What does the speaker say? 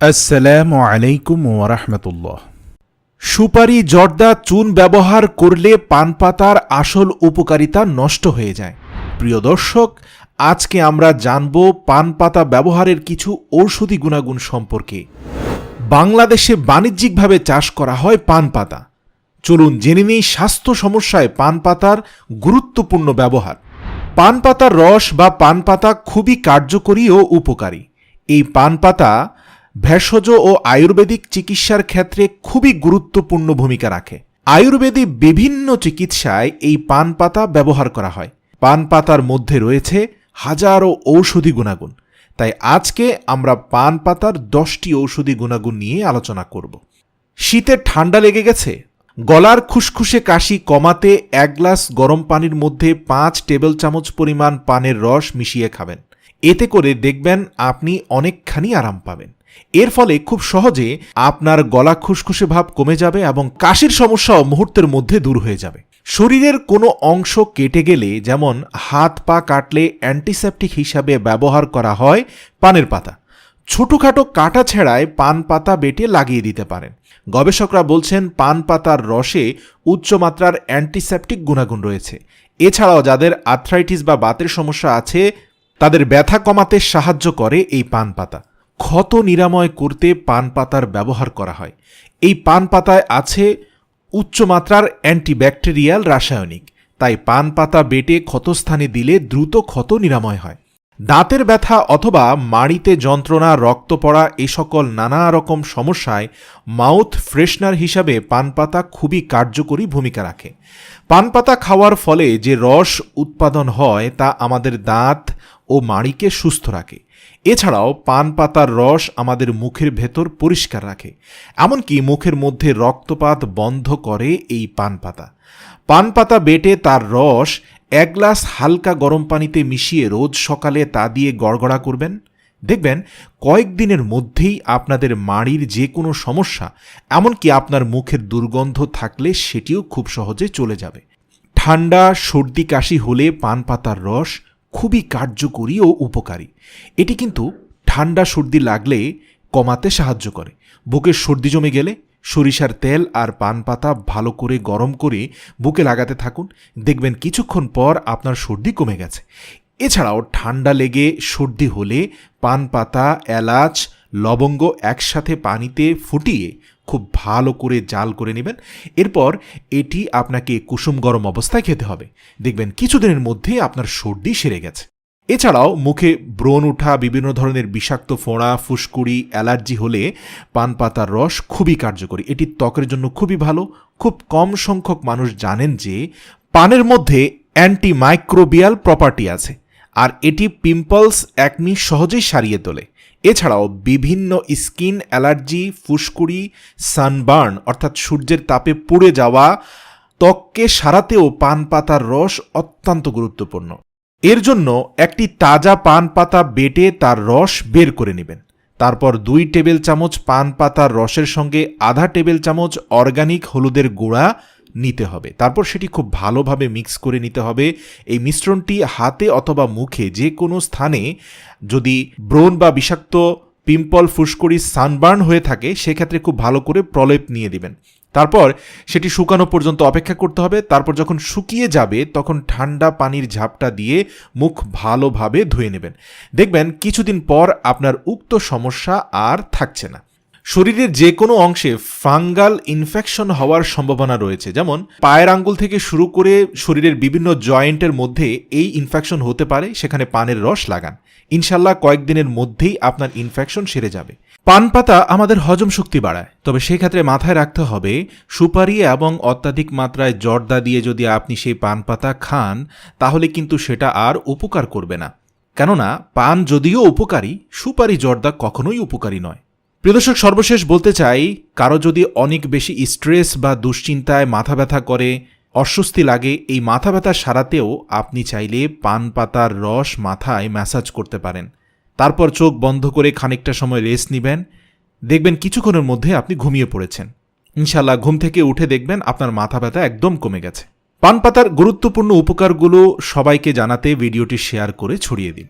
আসসালামু আলাইকুম ওয়া রাহমাতুল্লাহ। সুপারি, জর্দা, চুন ব্যবহার করলে পান পাতার আসল উপকারিতা নষ্ট হয়ে যায়। প্রিয় দর্শক, আজকে আমরা জানব পান পাতা ব্যবহারের কিছু ঔষধি গুণাগুণ সম্পর্কে। বাংলাদেশে বাণিজ্যিকভাবে চাষ করা হয় পান পাতা। চলুন জেনে নিই স্বাস্থ্য সমস্যায় পান পাতার গুরুত্বপূর্ণ ব্যবহার। পান পাতার রস বা পান পাতা খুবই কার্যকরী ও উপকারী। এই পান পাতা ভেষজ ও আয়ুর্বেদিক চিকিৎসার ক্ষেত্রে খুবই গুরুত্বপূর্ণ ভূমিকা রাখে। আয়ুর্বেদিক বিভিন্ন চিকিৎসায় এই পান পাতা ব্যবহার করা হয়। পান পাতার মধ্যে রয়েছে হাজারো ঔষধি গুণাগুণ। তাই আজকে আমরা পান পাতার 10টি ঔষধি গুণাগুণ নিয়ে আলোচনা করব। শীতে ঠান্ডা লেগে গেছে? গলার খুসখুসে কাশি কমাতে 1 গ্লাস গরম পানির মধ্যে 5 টেবিল চামচ পরিমাণ পানের রস মিশিয়ে খাবেন। এতে করে দেখবেন আপনি অনেকখানি আরাম পাবেন। এর ফলে খুব সহজে আপনার গলা খুসখুসে ভাব কমে যাবে এবং কাশির সমস্যাও মুহূর্তের মধ্যে দূর হয়ে যাবে। শরীরের কোনো অংশ কেটে গেলে, যেমন হাত পা কাটলে, অ্যান্টিসেপটিক হিসাবে ব্যবহার করা হয় পানের পাতা। ছোটখাটো কাটা ছেঁড়ায় পান পাতা বেটে লাগিয়ে দিতে পারেন। গবেষকরা বলছেন পান পাতার রসে উচ্চমাত্রার অ্যান্টিসেপটিক গুণাগুণ রয়েছে। এছাড়াও যাদের আর্থ্রাইটিস বা বাতের সমস্যা আছে তাদের ব্যথা কমাতে সাহায্য করে এই পান পাতা। ক্ষত নিরাময় করতে পান পাতার ব্যবহার করা হয়। এই পান পাতায় আছে উচ্চমাত্রার অ্যান্টিব্যাকটেরিয়াল রাসায়নিক, তাই পান পাতা বেটে ক্ষতস্থানে দিলে দ্রুত ক্ষত নিরাময় হয়। দাঁতের ব্যথা অথবা মাড়িতে যন্ত্রণা, রক্ত পড়া, এ সকল নানা রকম সমস্যায় মাউথ ফ্রেশনার হিসাবে পান পাতা খুবই কার্যকরী ভূমিকা রাখে। পান পাতা খাওয়ার ফলে যে রস উৎপাদন হয় তা আমাদের দাঁত ও মাড়িকে সুস্থ রাখে। এছাড়াও পান পাতার রস আমাদের মুখের ভেতর পরিষ্কার রাখে। এমনকি মুখের মধ্যে রক্তপাত বন্ধ করে এই পান পাতা। পান পাতা বেটে তার রস 1 গ্লাস হালকা গরম পানিতে মিশিয়ে রোজ সকালে তা দিয়ে গড়গড়া করবেন। দেখবেন কয়েকদিনের মধ্যেই আপনাদের মাড়ির যে কোনো সমস্যা, এমনকি আপনার মুখের দুর্গন্ধ থাকলে সেটিও খুব সহজে চলে যাবে। ঠান্ডা, সর্দি, কাশি হলে পান পাতার রস খুবই কার্যকরী ও উপকারী। এটি কিন্তু ঠান্ডা সর্দি লাগলে কমাতে সাহায্য করে। বুকের সর্দি জমে গেলে সরিষার তেল আর পান পাতা ভালো করে গরম করে বুকে লাগাতে থাকুন। দেখবেন কিছুক্ষণ পর আপনার সর্দি কমে গেছে। এছাড়াও ঠান্ডা লেগে সর্দি হলে পান পাতা, এলাচ, লবঙ্গ একসাথে পানিতে ফুটিয়ে খুব ভালো করে জাল করে নেবেন। এরপর এটি আপনাকে কুসুম গরম অবস্থায় খেতে হবে। দেখবেন কিছুদিনের মধ্যে আপনার সর্দি সেরে গেছে। এছাড়াও মুখে ব্রণ ওঠা, বিভিন্ন ধরনের বিষাক্ত ফোঁড়া, ফুসকুড়ি, অ্যালার্জি হলে পান পাতার রস খুবই কার্যকরী। এটি ত্বকের জন্য খুবই ভালো। খুব কম সংখ্যক মানুষ জানেন যে পানের মধ্যে অ্যান্টিমাইক্রোবিয়াল প্রপার্টি আছে, আর এটি পিম্পলস, একনি সহজেই সারিয়ে তোলে। এছাড়াও বিভিন্ন স্কিন অ্যালার্জি, ফুসকুড়ি, সানবার্ন অর্থাৎ সূর্যের তাপে পুড়ে যাওয়া ত্বককে সারাতেও পান পাতার রস অত্যন্ত গুরুত্বপূর্ণ। এর জন্য একটি তাজা পান পাতা বেটে তার রস বের করে নেবেন। তারপর 2 টেবিল চামচ পান পাতার রসের সঙ্গে আধা টেবিল চামচ অর্গানিক হলুদের গুঁড়া নিতে হবে। তারপর সেটি খুব ভালোভাবে মিক্স করে নিতে হবে। এই মিশ্রণটি হাতে অথবা মুখে যে কোনো স্থানে যদি ব্রণ বা বিষাক্ত পিম্পল, ফুসকুড়ি, সানবার্ন হয়ে থাকে সেক্ষেত্রে খুব ভালো করে প্রলেপ নিয়ে দিবেন। তারপর সেটি শুকানো পর্যন্ত অপেক্ষা করতে হবে। তারপর যখন শুকিয়ে যাবে তখন ঠান্ডা পানির ঝাপটা দিয়ে মুখ ভালোভাবে ধুয়ে নেবেন। দেখবেন কিছুদিন পর আপনার উক্ত সমস্যা আর থাকছে না। শরীরের যে কোনো অংশে ফাঙ্গাল ইনফেকশন হওয়ার সম্ভাবনা রয়েছে, যেমন পায়ের আঙ্গুল থেকে শুরু করে শরীরের বিভিন্ন জয়েন্টের মধ্যে এই ইনফেকশন হতে পারে। সেখানে পানের রস লাগান, ইনশাল্লাহ কয়েকদিনের মধ্যেই আপনার ইনফেকশন সেরে যাবে। পান পাতা আমাদের হজম শক্তি বাড়ায়, তবে সেক্ষেত্রে মাথায় রাখতে হবে সুপারি এবং অত্যাধিক মাত্রায় জর্দা দিয়ে যদি আপনি সেই পান পাতা খান তাহলে কিন্তু সেটা আর উপকার করবে না। কেননা পান যদিও উপকারী, সুপারি, জর্দা কখনোই উপকারী নয়। প্রিয় দর্শক, সর্বশেষ বলতে চাই, কারো যদি অনেক বেশি স্ট্রেস বা দুশ্চিন্তায় মাথা ব্যথা করে, অস্বস্তি লাগে, এই মাথা ব্যথা সারাতেও আপনি চাইলে পান পাতার রস মাথায় ম্যাসাজ করতে পারেন। তারপর চোখ বন্ধ করে খানিকটা সময় রেস্ট নেবেন। দেখবেন কিছুক্ষণের মধ্যে আপনি ঘুমিয়ে পড়েছেন। ইনশাল্লাহ ঘুম থেকে উঠে দেখবেন আপনার মাথা ব্যথা একদম কমে গেছে। পান পাতার গুরুত্বপূর্ণ উপকারগুলো সবাইকে জানাতে ভিডিওটি শেয়ার করে ছড়িয়ে দিন।